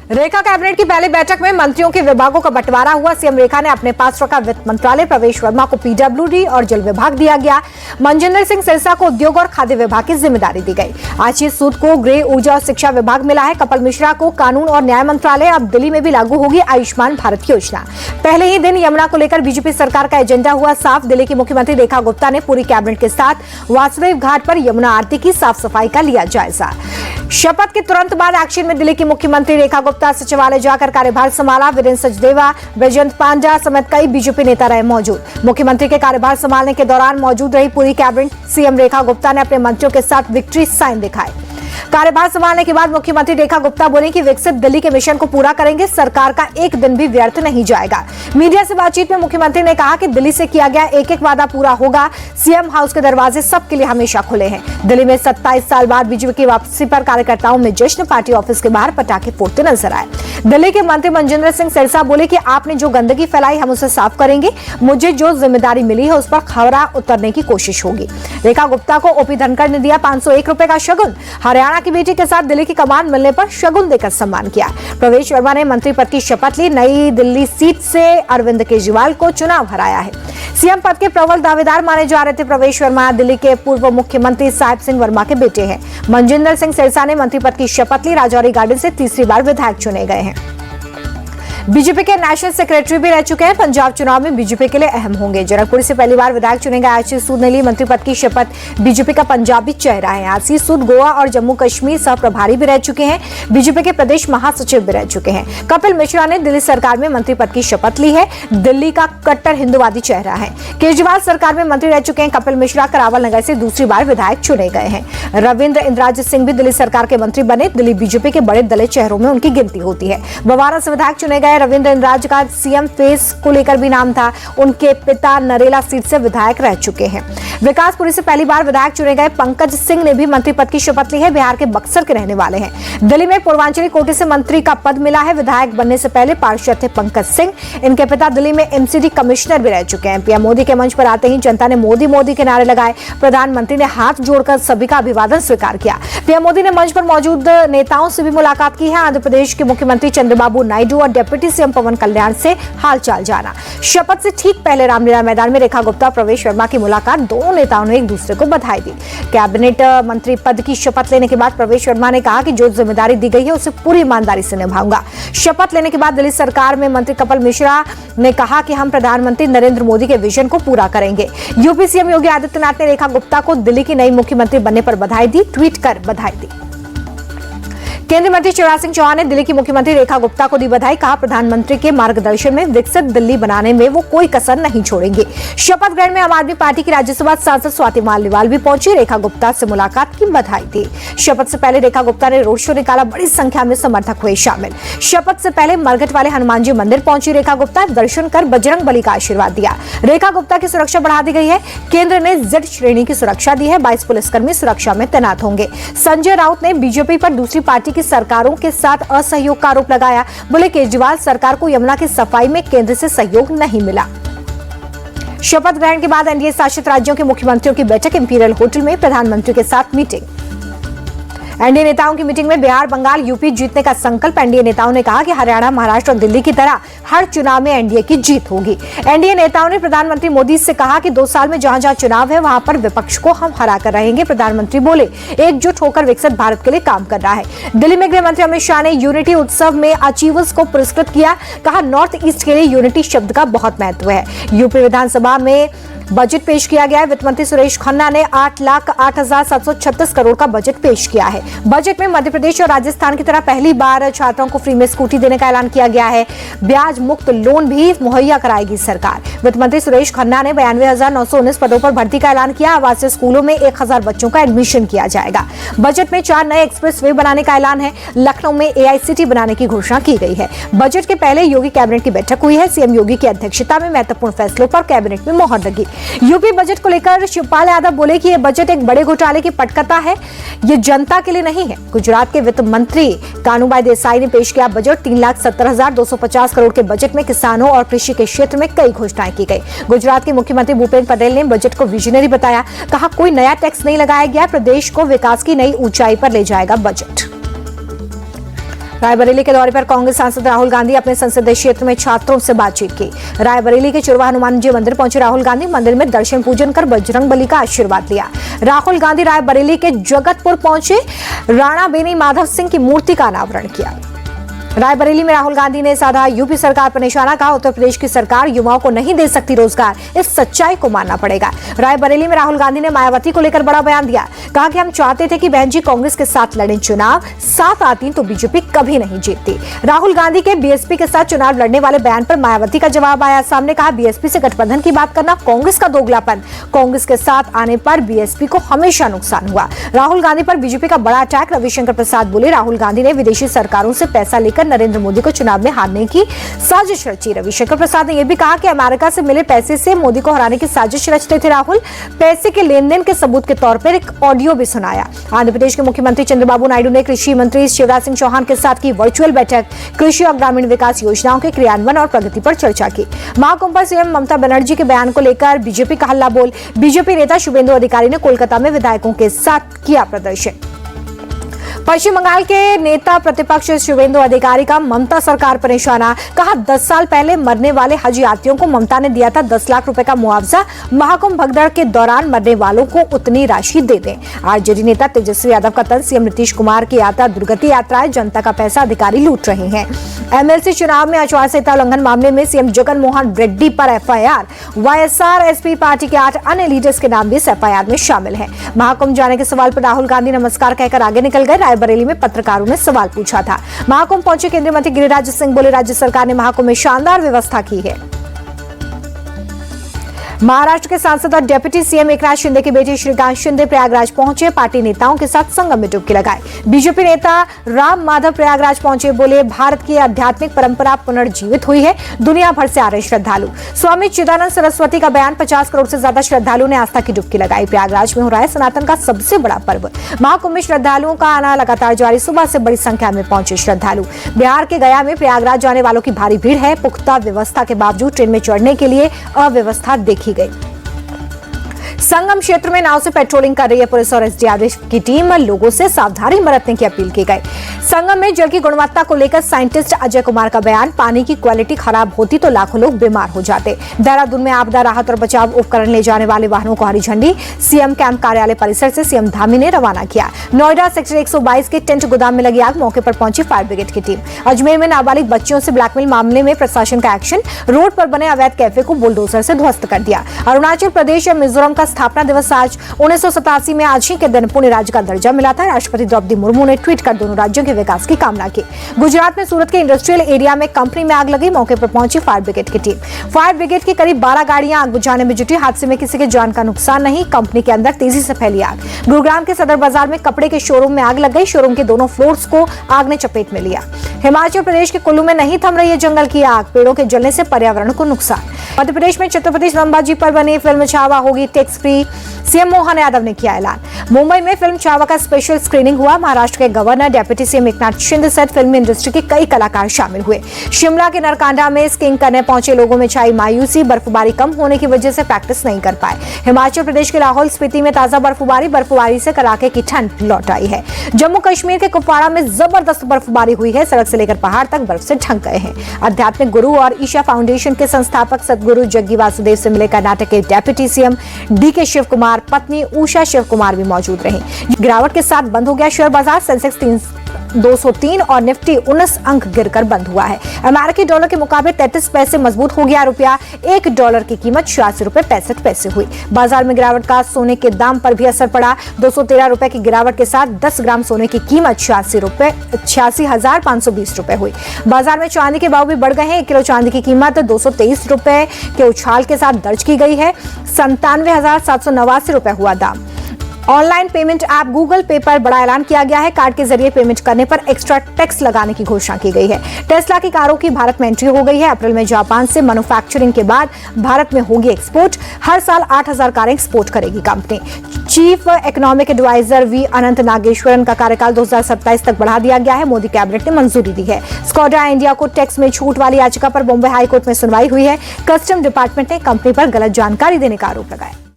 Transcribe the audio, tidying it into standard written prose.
रेखा cabinet की पहली बैठक में मंत्रियों के विभागों का बंटवारा हुआ। सीएम रेखा ने अपने पास रखा वित्त मंत्रालय, प्रवेश वर्मा को पीडब्ल्यूडी और जल विभाग दिया गया। मनजिंदर सिंह सिरसा को उद्योग और खाद्य विभाग की जिम्मेदारी दी गई। आशीष सूद को गृह, ऊर्जा और शिक्षा विभाग मिला है। कपिल मिश्रा को कानून और न्याय मंत्रालय। अब दिल्ली में भी लागू होगी आयुष्मान भारत योजना। पहले ही दिन यमुना को लेकर बीजेपी सरकार का एजेंडा हुआ साफ। दिल्ली की मुख्यमंत्री रेखा गुप्ता ने पूरी कैबिनेट के साथ वासुदेव घाट पर यमुना आरती की साफ सफाई का लिया जायजा। शपथ के तुरंत बाद एक्शन में दिल्ली की मुख्यमंत्री रेखा गुप्ता सचिवालय जाकर कार्यभार संभाला। वीरेंद्र सचदेवा, बैजयंत पांडा समेत कई बीजेपी नेता रहे मौजूद। मुख्यमंत्री के कार्यभार संभालने के दौरान मौजूद रही पूरी कैबिनेट। सीएम रेखा गुप्ता ने अपने मंत्रियों के साथ विक्ट्री साइन दिखाए। कार्यभार संभालने के बाद मुख्यमंत्री रेखा गुप्ता बोले कि विकसित दिल्ली के मिशन को पूरा करेंगे, सरकार का एक दिन भी व्यर्थ नहीं जाएगा। मीडिया से बातचीत में मुख्यमंत्री ने कहा कि दिल्ली से किया गया एक एक वादा पूरा होगा। सीएम हाउस के दरवाजे सबके लिए हमेशा खुले हैं। दिल्ली में 27 साल बाद बीजेपी की वापसी पर कार्यकर्ताओं में जश्न। पार्टी ऑफिस के बाहर पटाखे फोड़ते नजर आए। दिल्ली के मंत्री मनजिंदर सिंह सिरसा बोले कि आपने जो गंदगी फैलाई हम उसे साफ करेंगे। मुझे जो जिम्मेदारी मिली है उस पर खरा उतरने की कोशिश होगी। रेखा गुप्ता को ओपी धनखड़ ने दिया 501 रुपए का शगुन। हरियाणा की बेटी के साथ दिल्ली की कमान मिलने पर शगुन देकर सम्मान किया। प्रवेश वर्मा ने मंत्री पद की शपथ ली। नई दिल्ली सीट से अरविंद केजरीवाल को चुनाव हराया है। सीएम पद के प्रबल दावेदार माने जा रहे थे प्रवेश वर्मा दिल्ली के पूर्व मुख्यमंत्री साहिब सिंह वर्मा के बेटे हैं। मनजिंदर सिंह सिरसा ने मंत्री पद की शपथ ली। राजौरी गार्डन से तीसरी बार विधायक चुने गए हैं। बीजेपी के नेशनल सेक्रेटरी भी रह चुके हैं। पंजाब चुनाव में बीजेपी के लिए अहम होंगे। जनकपुर से पहली बार विधायक चुने गए आशीष सूद ने ली मंत्री पद की शपथ। बीजेपी का पंजाबी चेहरा है। आशीष सूद गोवा और जम्मू कश्मीर सह प्रभारी भी रह चुके हैं। बीजेपी के प्रदेश महासचिव भी रह चुके हैं। कपिल मिश्रा ने दिल्ली सरकार में मंत्री पद की शपथ ली है। दिल्ली का कट्टर हिंदुवादी चेहरा है। केजरीवाल सरकार में मंत्री रह चुके हैं। कपिल मिश्रा करावल नगर से दूसरी बार विधायक चुने गए हैं। रविंद्र इंद्राजित सिंह भी दिल्ली सरकार के मंत्री बने। दिल्ली बीजेपी के बड़े दलित चेहरों में उनकी गिनती होती है। बवारा से विधायक चुने गए रविंद्र इंद्राज का सीएम फेस को लेकर भी नाम था। उनके पिता नरेला सीट से विधायक रह चुके हैं। विकासपुरी से पहली बार विधायक चुने गए पंकज सिंह ने भी मंत्री पद की शपथ ली है। बिहार के बक्सर के रहने वाले हैं। दिल्ली में पूर्वांचली कोटे से मंत्री का पद मिला है। विधायक बनने से पहले पार्षद थे पंकज सिंह। इनके पिता दिल्ली में एमसीडी कमिश्नर भी रह चुके हैं। पीएम मोदी के मंच पर आते ही जनता ने मोदी मोदी के नारे लगाए। प्रधानमंत्री ने हाथ जोड़कर सभी का अभिवादन स्वीकार किया। पीएम मोदी ने मंच पर मौजूद नेताओं से भी मुलाकात की है। आंध्र प्रदेश के मुख्यमंत्री चंद्रबाबू नायडू और डिप्टी सीएम पवन कल्याण से हालचाल जाना। शपथ से ठीक पहले रामलीला मैदान में रेखा गुप्ता प्रवेश वर्मा की मुलाकात। दोनों नेताओं ने एक दूसरे को बधाई दी। कैबिनेट मंत्री पद की शपथ लेने के बाद प्रवेश वर्मा ने कहा कि जो जिम्मेदारी दी गई है उसे पूरी ईमानदारी से निभाऊंगा। शपथ लेने के बाद दिल्ली सरकार में मंत्री कपिल मिश्रा ने कहा कि हम प्रधानमंत्री नरेंद्र मोदी के विजन को पूरा करेंगे। यूपी सीएम योगी आदित्यनाथ ने रेखा गुप्ता को दिल्ली की नई मुख्यमंत्री बनने पर बधाई दी। ट्वीट कर बधाई दी। केंद्रीय मंत्री शिवराज सिंह चौहान ने दिल्ली की मुख्यमंत्री रेखा गुप्ता को दी बधाई। कहा प्रधानमंत्री के मार्गदर्शन में विकसित दिल्ली बनाने में वो कोई कसर नहीं छोड़ेंगे। शपथ ग्रहण में आम आदमी पार्टी की राज्यसभा सांसद स्वाति मालिवाल भी पहुंची। रेखा गुप्ता से मुलाकात की बधाई दी। शपथ से पहले रेखा गुप्ता ने रोड शो निकाला। बड़ी संख्या में समर्थक हुए शामिल। शपथ से पहले मरघट वाले हनुमान जी मंदिर पहुंची रेखा गुप्ता। दर्शन कर बजरंग बली का आशीर्वाद दिया। रेखा गुप्ता की सुरक्षा बढ़ा दी गई है। केंद्र ने जेड श्रेणी की सुरक्षा दी है। 22 पुलिसकर्मी सुरक्षा में तैनात होंगे। संजय राउत ने बीजेपी पर दूसरी पार्टी की सरकारों के साथ असहयोग का आरोप लगाया। बोले केजरीवाल सरकार को यमुना की सफाई में केंद्र से सहयोग नहीं मिला। शपथ ग्रहण के बाद एनडीए शासित राज्यों के मुख्यमंत्रियों की बैठक इंपीरियल होटल में प्रधानमंत्री के साथ मीटिंग। एनडीए नेताओं की मीटिंग में बिहार, बंगाल, यूपी जीतने का संकल्प। एनडीए नेताओं ने कहा कि हरियाणा, महाराष्ट्र और दिल्ली की तरह हर चुनाव में एनडीए की जीत होगी। एनडीए नेताओं ने प्रधानमंत्री मोदी से कहा कि 2 साल में जहां जहां चुनाव है वहां पर विपक्ष को हम हरा कर रहेंगे। प्रधानमंत्री बोले एकजुट होकर विकसित भारत के लिए काम कर रहा है। दिल्ली में गृह मंत्री अमित शाह ने यूनिटी उत्सव में अचीवर्स को पुरस्कृत किया। कहा नॉर्थ ईस्ट के लिए यूनिटी शब्द का बहुत महत्व है। यूपी विधानसभा में बजट पेश किया गया है। वित्त मंत्री सुरेश खन्ना ने 8,08,736 करोड़ का बजट पेश किया है। बजट में मध्य प्रदेश और राजस्थान की तरह पहली बार छात्रों को फ्री में स्कूटी देने का ऐलान किया गया है। ब्याज मुक्त लोन भी मुहैया कराएगी सरकार। वित्त मंत्री सुरेश खन्ना ने 92,919 पदों पर भर्ती का ऐलान किया। आवासीय स्कूलों में 1,000 बच्चों का एडमिशन किया जाएगा। बजट में 4 नए एक्सप्रेस वे बनाने का ऐलान है। लखनऊ में एआईसीटी बनाने की घोषणा की गई है। बजट के पहले योगी कैबिनेट की बैठक हुई है। सीएम योगी की अध्यक्षता में महत्वपूर्ण फैसलों पर कैबिनेट में मोहर लगी। यूपी बजट को लेकर शिवपाल यादव बोले कि यह बजट एक बड़े घोटाले की पटकथा है, ये जनता के लिए नहीं है। गुजरात के वित्त मंत्री कानूभाई देसाई ने पेश किया बजट। 3,70,250 करोड़ के बजट में किसानों और कृषि के क्षेत्र में कई घोषणाएं की गई। गुजरात के मुख्यमंत्री भूपेन्द्र पटेल ने बजट को विजनरी बताया। कहा कोई नया टैक्स नहीं लगाया गया, प्रदेश को विकास की नई ऊंचाई पर ले जाएगा बजट। रायबरेली के दौरे पर कांग्रेस सांसद राहुल गांधी अपने संसदीय क्षेत्र में छात्रों से बातचीत की। रायबरेली के चुरवा हनुमान जी मंदिर पहुंचे राहुल गांधी। मंदिर में दर्शन पूजन कर बजरंगबली का आशीर्वाद लिया। राहुल गांधी रायबरेली के जगतपुर पहुंचे, राणा बेनी माधव सिंह की मूर्ति का अनावरण किया। रायबरेली में राहुल गांधी ने साधा यूपी सरकार पर निशाना। कहा, उत्तर प्रदेश की सरकार युवाओं को नहीं दे सकती रोजगार, इस सच्चाई को मानना पड़ेगा। रायबरेली में राहुल गांधी ने मायावती को लेकर बड़ा बयान दिया। कहा कि हम चाहते थे कि बहन जी कांग्रेस के साथ लड़ें चुनाव, साथ आती तो बीजेपी कभी नहीं जीतती। राहुल गांधी के बीएसपी के साथ चुनाव लड़ने वाले बयान पर मायावती का जवाब आया सामने। कहा, बीएसपी से गठबंधन की बात करना कांग्रेस का दोगलापन। कांग्रेस के साथ आने पर बीएसपी को हमेशा नुकसान हुआ। राहुल गांधी पर बीजेपी का बड़ा अटैक। रविशंकर प्रसाद बोले, राहुल गांधी ने विदेशी सरकारों से पैसा लेकर नरेंद्र मोदी को चुनाव में हारने की साजिश रची। रविशंकर प्रसाद ने यह भी कहा कि अमेरिका से मिले पैसे से मोदी को हराने की साजिश रचते थे राहुल। पैसे के लेन देन के सबूत के तौर पर एक ऑडियो भी सुनाया। आंध्र प्रदेश के मुख्यमंत्री चंद्रबाबू नायडू ने कृषि मंत्री शिवराज सिंह चौहान के साथ की वर्चुअल बैठक। कृषि और ग्रामीण विकास योजनाओं के क्रियान्वयन और प्रगति पर चर्चा की। महाकुंभ पर सीएम ममता बनर्जी के बयान को लेकर बीजेपी का हल्ला बोल। बीजेपी नेता शुभेंदु अधिकारी ने कोलकाता में विधायकों के साथ किया प्रदर्शन। पश्चिम बंगाल के नेता प्रतिपक्ष शुभेंदु अधिकारी का ममता सरकार पर निशाना। कहा, 10 साल पहले मरने वाले हज यात्रियों को ममता ने दिया था 10 लाख रुपए का मुआवजा। महाकुंभ भगदड़ के दौरान मरने वालों को उतनी राशि दे दें। आरजेडी नेता तेजस्वी यादव का तंज। सीएम नीतीश कुमार की यात्रा दुर्गति यात्रा है, जनता का पैसा अधिकारी लूट रहे हैं। एमएलसी चुनाव में आचार संहिता उल्लंघन मामले में सीएम जगन मोहन रेड्डी पर एफआईआर। वाईएसआर एसपी पार्टी के 8 अन्य लीडर्स के नाम भी इस एफआईआर में शामिल हैं। महाकुंभ जाने के सवाल पर राहुल गांधी नमस्कार कहकर आगे निकल गए। बरेली में पत्रकारों ने सवाल पूछा था। महाकुंभ पहुंचे केंद्रीय मंत्री गिरिराज सिंह बोले, राज्य सरकार ने महाकुंभ में शानदार व्यवस्था की है। महाराष्ट्र के सांसद और डिप्टी सीएम एकनाथ शिंदे के बेटे श्रीकांत शिंदे प्रयागराज पहुंचे। पार्टी नेताओं के साथ संगम में डुबकी लगाई। बीजेपी नेता राम माधव प्रयागराज पहुंचे, बोले, भारत की आध्यात्मिक परंपरा पुनर्जीवित हुई है, दुनिया भर से आ रहे श्रद्धालु। स्वामी चिदानंद सरस्वती का बयान। 50 करोड़ से ज्यादा श्रद्धालुओं ने आस्था की डुबकी लगाई। प्रयागराज में हो रहा है सनातन का सबसे बड़ा पर्व। महाकुंभ में श्रद्धालुओं का आना लगातार जारी। सुबह से बड़ी संख्या में पहुंचे श्रद्धालु। बिहार के गया में प्रयागराज जाने वालों की भारी भीड़ है। पुख्ता व्यवस्था के बावजूद ट्रेन में चढ़ने के लिए अव्यवस्था देखी गई। संगम क्षेत्र में नाव से पेट्रोलिंग कर रही है पुलिस और एसडीआरएफ की टीम। लोगों से सावधानी बरतने की अपील की गई। संगम में जल की गुणवत्ता को लेकर साइंटिस्ट अजय कुमार का बयान। पानी की क्वालिटी खराब होती तो लाखों लोग बीमार हो जाते। देहरादून में आपदा राहत और बचाव उपकरण ले जाने वाले वाहनों को हरी झंडी सीएम कैंप कार्यालय परिसर से सीएम धामी ने रवाना किया। नोएडा सेक्टर 122 के टेंट गोदाम में लगी आग। मौके पर पहुंची फायर ब्रिगेड की टीम। अजमेर में नाबालिग बच्चियों से ब्लैकमेल मामले में प्रशासन का एक्शन। रोड पर बने अवैध कैफे को बुलडोजर से ध्वस्त कर दिया। अरुणाचल प्रदेश और मिजोरम का स्थापना दिवस आज 1987 में आज ही के दिन पुणे राज्य का दर्जा मिला था। राष्ट्रपति द्रौपदी मुर्मू ने ट्वीट कर दोनों राज्यों के विकास की कामना की। गुजरात में सूरत के इंडस्ट्रियल एरिया में कंपनी में आग लगी। मौके पर पहुंची फायर ब्रिगेड की टीम। फायर ब्रिगेड की करीब 12 गाड़ियां आग बुझाने में जुटी। हादसे में किसी के जान का नुकसान नहीं। कंपनी के अंदर तेजी से फैली आग। गुरुग्राम के सदर बाजार में कपड़े के शोरूम में आग लग गई। शोरूम के दोनों फ्लोर्स को आग ने चपेट में लिया। हिमाचल प्रदेश के कुल्लू में नहीं थम रही है जंगल की आग। पेड़ों के जलने से पर्यावरण को नुकसान। मध्य प्रदेश में छत्रपति संभाजी पर बनी फिल्म छावा होगी tax free. CM Mohan Yadav ने किया ऐलान। मुंबई में फिल्म छावा का स्पेशल स्क्रीनिंग हुआ। महाराष्ट्र के governor, deputy CM Eknath Shinde सहित फिल्म इंडस्ट्री के कई कलाकार शामिल हुए। शिमला के नरकांडा में स्कीइंग करने पहुंचे लोगों में छाई मायूसी। बर्फबारी कम होने की वजह से प्रैक्टिस नहीं कर पाए। हिमाचल प्रदेश के लाहौल स्पीति में ताजा बर्फबारी से कड़ाके की ठंड लौट आई है। जम्मू कश्मीर के कुपवाड़ा में जबरदस्त बर्फबारी हुई है। सड़क से लेकर पहाड़ तक बर्फ से ढक गए हैं। आध्यात्मिक गुरु और ईशा फाउंडेशन के संस्थापक सदगुरु जग्गी वासुदेव से मिले कर्नाटक के deputy CM DK Shivakumar. पत्नी उषा शिव कुमार भी मौजूद रही। गिरावट के साथ बंद हो गया शेयर बाजार। सेंसेक्स 203 और निफ्टी 19 अंक गिरकर बंद हुआ है। अमेरिकी डॉलर के मुकाबले 33 पैसे मजबूत हो गया रुपया। $1 की कीमत 86 रुपए 65 पैसे हुई। बाजार में गिरावट का सोने के दाम पर भी असर पड़ा। 213 रुपए की गिरावट के साथ 10 ग्राम सोने की कीमत 86,520 रुपए हुई। बाजार में चांदी के भाव भी बढ़ गए हैं। 1 किलो चांदी की कीमत 223 रुपए के उछाल के साथ दर्ज की गई है। 97,789 रुपए हुआ दाम। ऑनलाइन पेमेंट ऐप गूगल पे पर बड़ा ऐलान किया गया है। कार्ड के जरिए पेमेंट करने पर एक्स्ट्रा टैक्स लगाने की घोषणा की गई है। टेस्ला की कारों की भारत में एंट्री हो गई है। अप्रैल में जापान से मैन्युफैक्चरिंग के बाद भारत में होगी एक्सपोर्ट। हर साल 8,000 कारें एक्सपोर्ट करेगी company. Chief economic adviser V Anantha Nageswaran का कार्यकाल 2027 तक बढ़ा दिया गया है। मोदी कैबिनेट ने मंजूरी दी है। स्कोडा इंडिया को टैक्स में छूट वाली याचिका पर बॉम्बे हाईकोर्ट में सुनवाई हुई है। कस्टम डिपार्टमेंट ने कंपनी पर गलत जानकारी देने का आरोप लगाया।